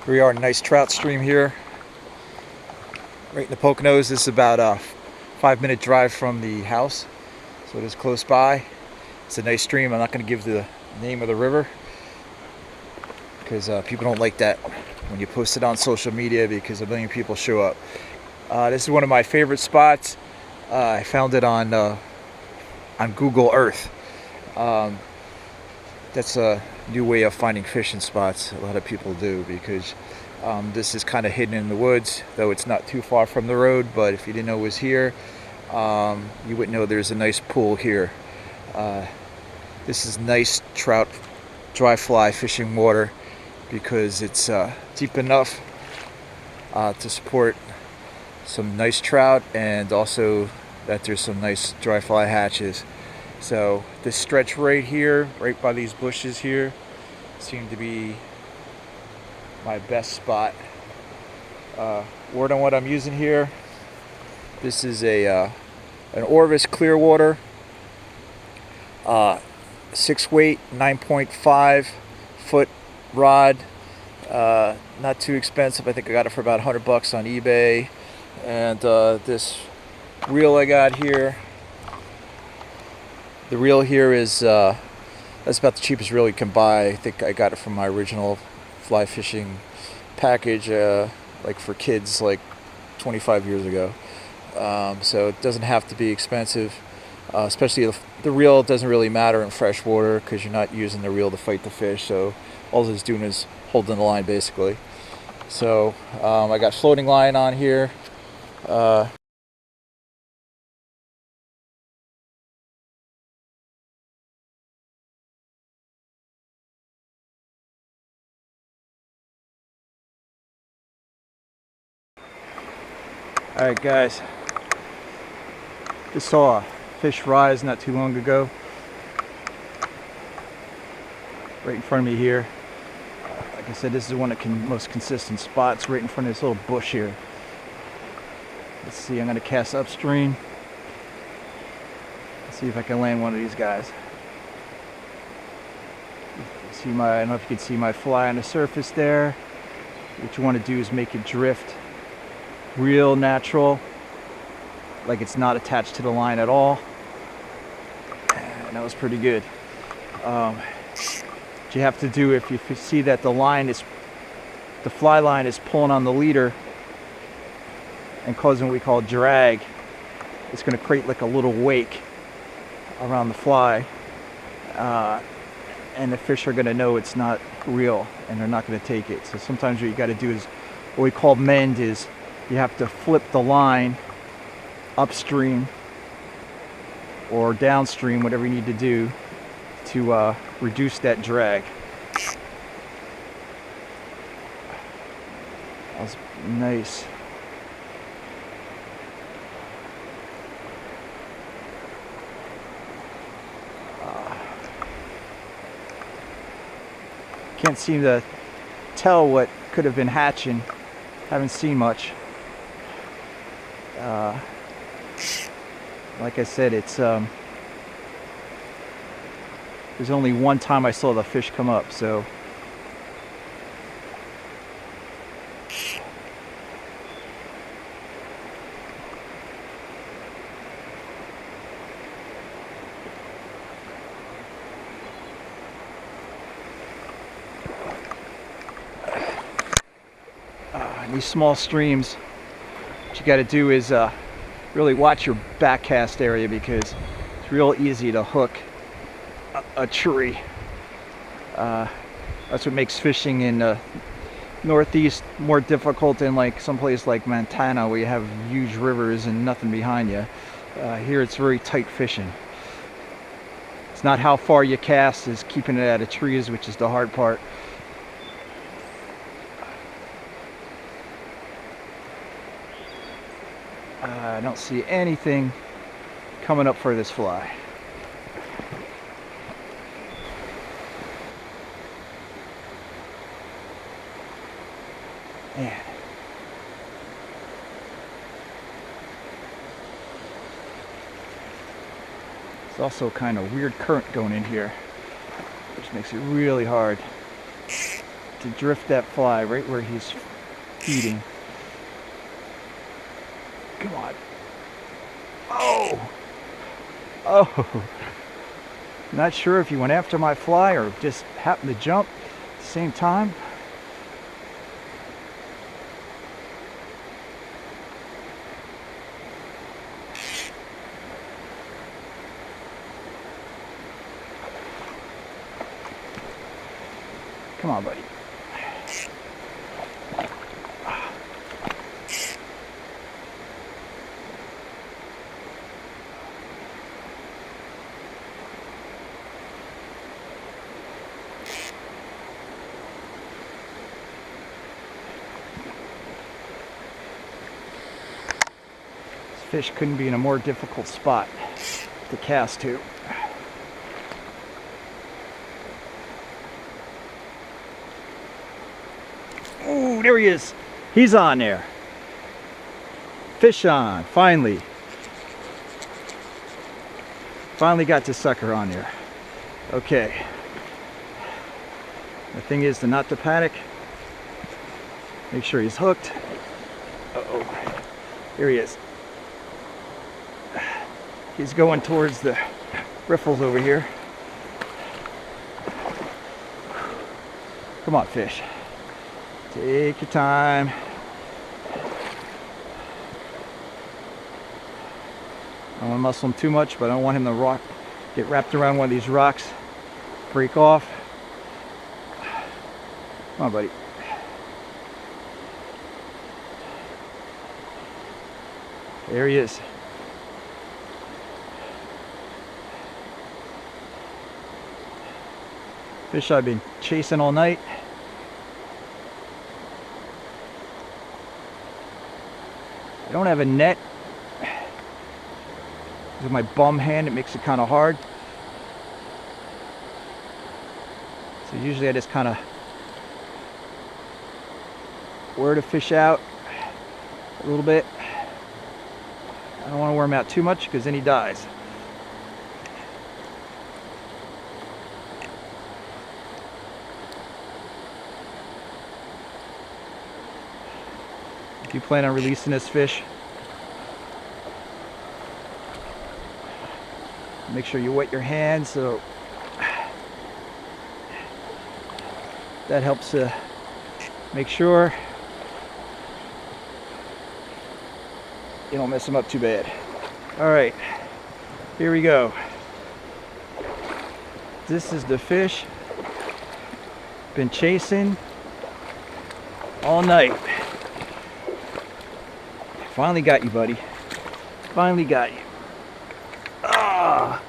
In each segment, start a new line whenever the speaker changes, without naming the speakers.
We are in a nice trout stream here, right in the Poconos. This is about a 5-minute drive from the house, so it is close by. It's a nice stream. I'm not going to give the name of the river because people don't like that when you post it on social media because a million people show up. This is one of my favorite spots. I found it on Google Earth. That's a new way of finding fishing spots. A lot of people do because this is kind of hidden in the woods, though it's not too far from the road. But if you didn't know it was here, you wouldn't know there's a nice pool here. This is nice trout dry fly fishing water because it's deep enough to support some nice trout, and also that there's some nice dry fly hatches. So this stretch right here, right by these bushes here, seemed to be my best spot. Word on what I'm using here. This is an Orvis Clearwater, 6-weight, 9.5 foot rod. Not too expensive. I think I got it for about $100 on eBay. And this reel I got here. The reel here is that's about the cheapest reel you can buy. I think I got it from my original fly fishing package, like for kids, like 25 years ago. So it doesn't have to be expensive, especially the reel doesn't really matter in freshwater because you're not using the reel to fight the fish. So all it's doing is holding the line basically. So I got floating line on here. Alright guys, just saw a fish rise not too long ago, right in front of me here. Like I said, this is one of the most consistent spots, right in front of this little bush here. Let's see, I'm going to cast upstream. Let's see if I can land one of these guys. See I don't know if you can see my fly on the surface there. What you want to do is make it drift real natural, like it's not attached to the line at all. And that was pretty good. What you have to do, if you see that the fly line is pulling on the leader and causing what we call drag, it's going to create like a little wake around the fly, and the fish are going to know it's not real and they're not going to take it. So sometimes what you got to do is what we call mend is you have to flip the line upstream or downstream, whatever you need to do to reduce that drag. That was nice. Can't seem to tell what could have been hatching. Haven't seen much. Like I said, it's there's only one time I saw the fish come up, so these small streams, what you got to do is really watch your back cast area, because it's real easy to hook a tree. That's what makes fishing in the Northeast more difficult than like someplace like Montana, where you have huge rivers and nothing behind you. Here it's very tight fishing. It's not how far you cast, it's keeping it out of trees, which is the hard part. I don't see anything coming up for this fly. Man. It's also kind of weird current going in here, which makes it really hard to drift that fly right where he's feeding. Come on. Oh! Oh! Not sure if he went after my fly or just happened to jump at the same time. Come on, buddy. Fish couldn't be in a more difficult spot to cast to. Oh, there he is. He's on there. Fish on, finally. Finally got this sucker on there. Okay. The thing is to not to panic. Make sure he's hooked. Uh-oh. Here he is. He's going towards the riffles over here. Come on, fish. Take your time. I don't want to muscle him too much, but I don't want him to get wrapped around one of these rocks, break off. Come on, buddy. There he is. Fish I've been chasing all night. I don't have a net. With my bum hand, it makes it kind of hard. So usually I just kind of wear the fish out a little bit. I don't want to wear him out too much because then he dies. If you plan on releasing this fish, make sure you wet your hands, so that helps to make sure you don't mess them up too bad. All right, here we go. This is the fish been chasing all night. Finally got you, buddy. Finally got you. Ah.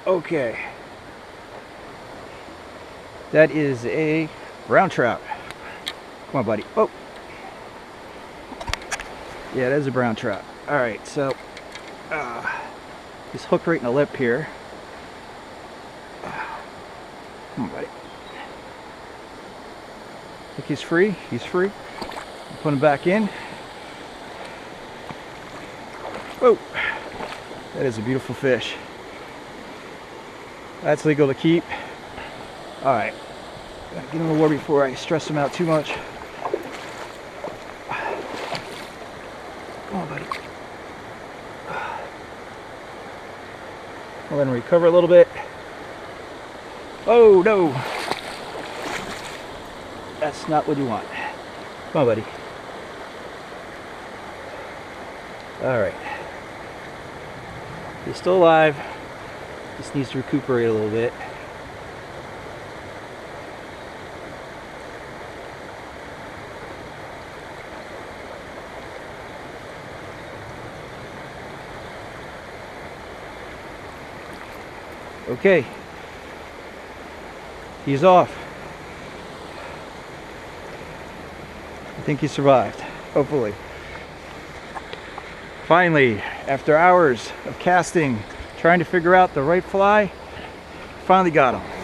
Okay. That is a brown trout. Come on, buddy. Oh. Yeah, that is a brown trout. All right, so just hook right in the lip here. Come on, buddy. Think he's free? He's free. Put him back in. Whoa. That is a beautiful fish. That's legal to keep. All right. Gotta get him in the water before I stress him out too much. Come on, buddy. I'll let him recover a little bit. Oh, no. That's not what you want. Come on, buddy. All right. He's still alive. Just needs to recuperate a little bit. Okay. He's off. I think he survived, hopefully. Finally, after hours of casting, trying to figure out the right fly, finally got him.